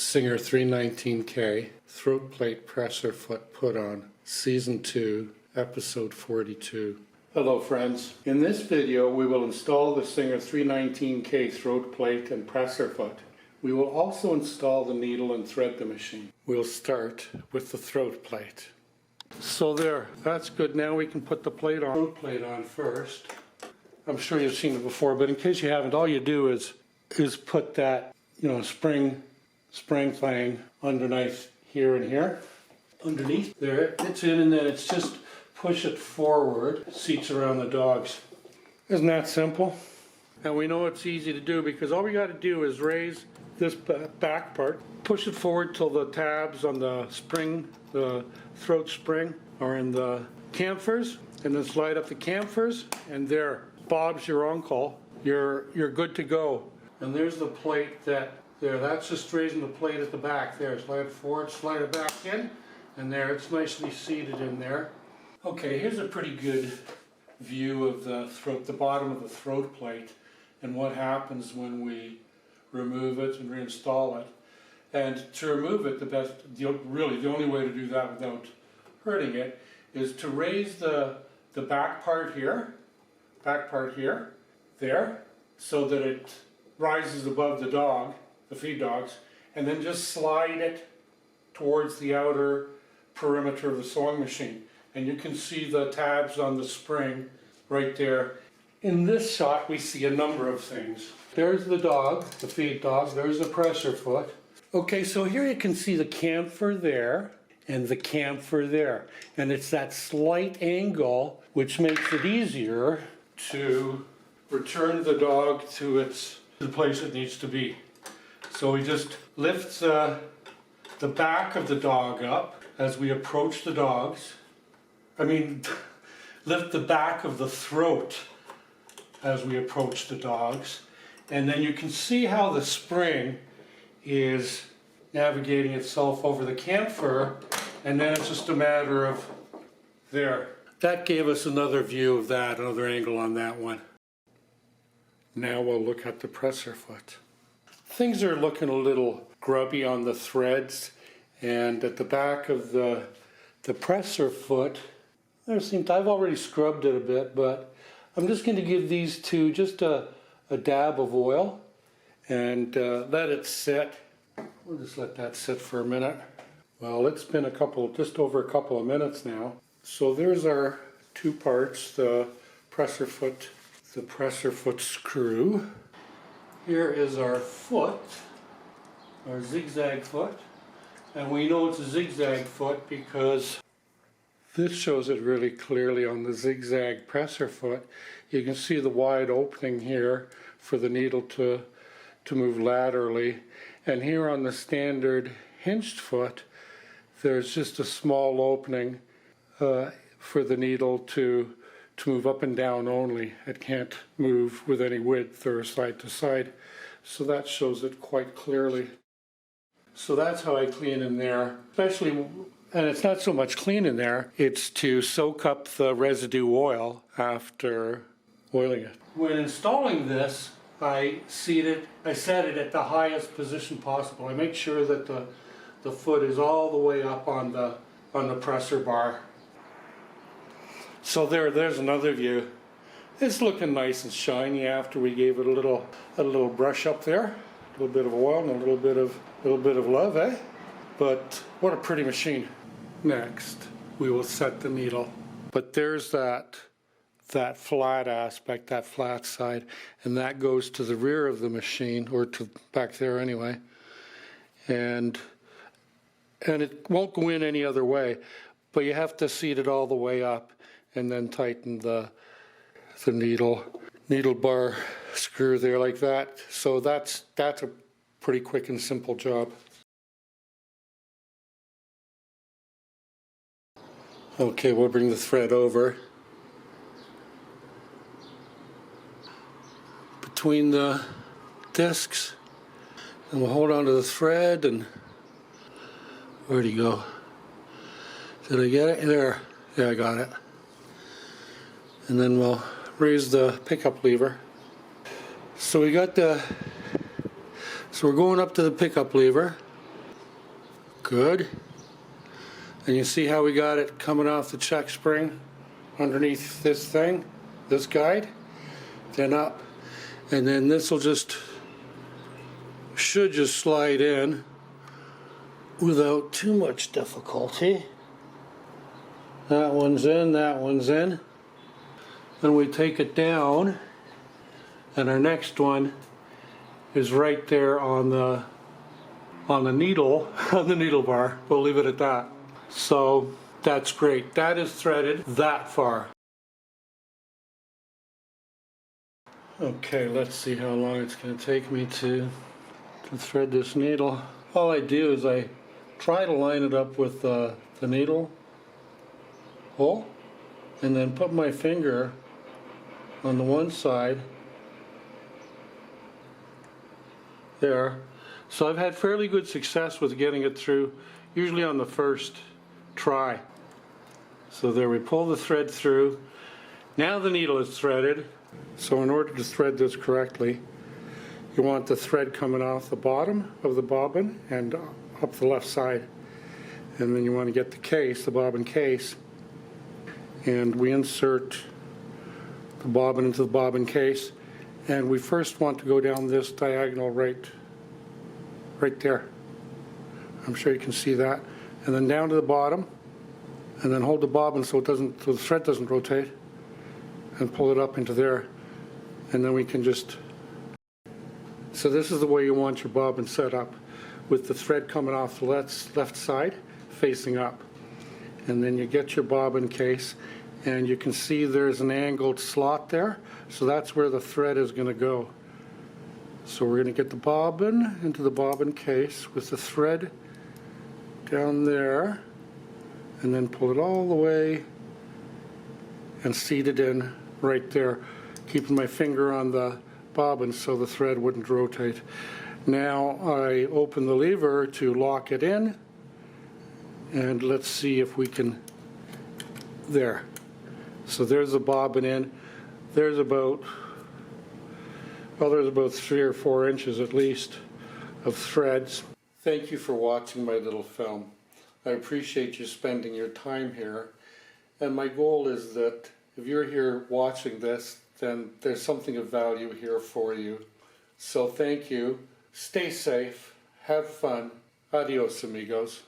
Singer 319K throat plate presser foot put on, Season 2, Episode 42. Hello friends. In this video we will install the Singer 319K throat plate and presser foot. We will also install the needle and thread the machine. We'll start with the throat plate. So there, that's good. Now we can put the plate on. Throat plate on first. I'm sure you've seen it before, but in case you haven't, all you do is put that, spring thing underneath here and here. Underneath there, it's in, and then it's just push it forward, seats around the dogs. Isn't that simple? And we know it's easy to do because all we got to do is raise this back part, push it forward till the tabs on the spring, the throat spring, are in the chamfers, and then slide up the chamfers, and there, Bob's your uncle. You're good to go. And there's the plate that's just raising the plate at the back there. Slide it forward, slide it back in, and there, it's nicely seated in there. Okay, here's a pretty good view of the bottom of the throat plate and what happens when we remove it and reinstall it. And to remove it, the only way to do that without hurting it is to raise the back part here, there, so that it rises above the dog, the feed dogs, and then just slide it towards the outer perimeter of the sewing machine. And you can see the tabs on the spring right there. In this shot, we see a number of things. There's the dog, the feed dog, there's the presser foot. Okay, so here you can see the chamfer there and the chamfer there. And it's that slight angle which makes it easier to return the dog to the place it needs to be. So we just lift the back of the dog up as we approach the dogs. Lift the back of the throat as we approach the dogs. And then you can see how the spring is navigating itself over the chamfer, and then it's just a matter of there. That gave us another view of that, another angle on that one. Now we'll look at the presser foot. Things are looking a little grubby on the threads, and at the back of the presser foot, I've already scrubbed it a bit, but I'm just going to give these two just a dab of oil and let it sit. We'll just let that sit for a minute. Well, it's been just over a couple of minutes now. So there's our two parts, the presser foot screw. Here is our foot, our zigzag foot. And we know it's a zigzag foot because this shows it really clearly on the zigzag presser foot. You can see the wide opening here for the needle to move laterally. And here on the standard hinged foot, there's just a small opening for the needle to move up and down only. It can't move with any width or side to side. So that shows it quite clearly. So that's how I clean in there, and it's not so much clean in there, it's to soak up the residue oil after oiling it. When installing this, I set it at the highest position possible. I make sure that the foot is all the way up on the presser bar. So there's another view. It's looking nice and shiny after we gave it a little brush up there, a little bit of oil and a little bit of love, eh? But what a pretty machine. Next, we will set the needle. But there's that flat aspect, that flat side, and that goes to the rear of the machine, or to back there anyway. And it won't go in any other way, but you have to seat it all the way up and then tighten the needle bar screw there like that. So that's a pretty quick and simple job. Okay, we'll bring the thread over between the discs, and we'll hold on to the thread. And where'd he go? Did I get it? There. Yeah, I got it. And then we'll raise the pickup lever. So we're going up to the pickup lever, Good. And you see how we got it coming off the check spring underneath this thing, this guide, then up. And then this will should just slide in without too much difficulty. That one's in, that one's in. Then we take it down, and our next one is right there on the needle, on the needle bar. We'll leave it at that. So that's great. That is threaded that far. Okay, let's see how long it's going to take me to thread this needle. All I do is I try to line it up with the needle hole, and then put my finger on the one side there. So I've had fairly good success with getting it through, usually on the first try. So there, we pull the thread through. Now the needle is threaded. So in order to thread this correctly, you want the thread coming off the bottom of the bobbin and up the left side. And then you want to get the case, the bobbin case, and we insert the bobbin into the bobbin case. And we first want to go down this diagonal right there. I'm sure you can see that. And then down to the bottom, and then hold the bobbin so the thread doesn't rotate, and pull it up into there. And then we can so this is the way you want your bobbin set up, with the thread coming off the left side facing up. And then you get your bobbin case, and you can see there's an angled slot there, so that's where the thread is going to go. So we're going to get the bobbin into the bobbin case with the thread down there, and then pull it all the way and seat it in right there, keeping my finger on the bobbin so the thread wouldn't rotate. Now I open the lever to lock it in, and let's see if we can, there. So there's the bobbin in. There's about 3 or 4 inches at least of threads. Thank you for watching my little film. I appreciate you spending your time here, and my goal is that if you're here watching this, then there's something of value here for you. So thank you. Stay safe. Have fun. Adios, amigos.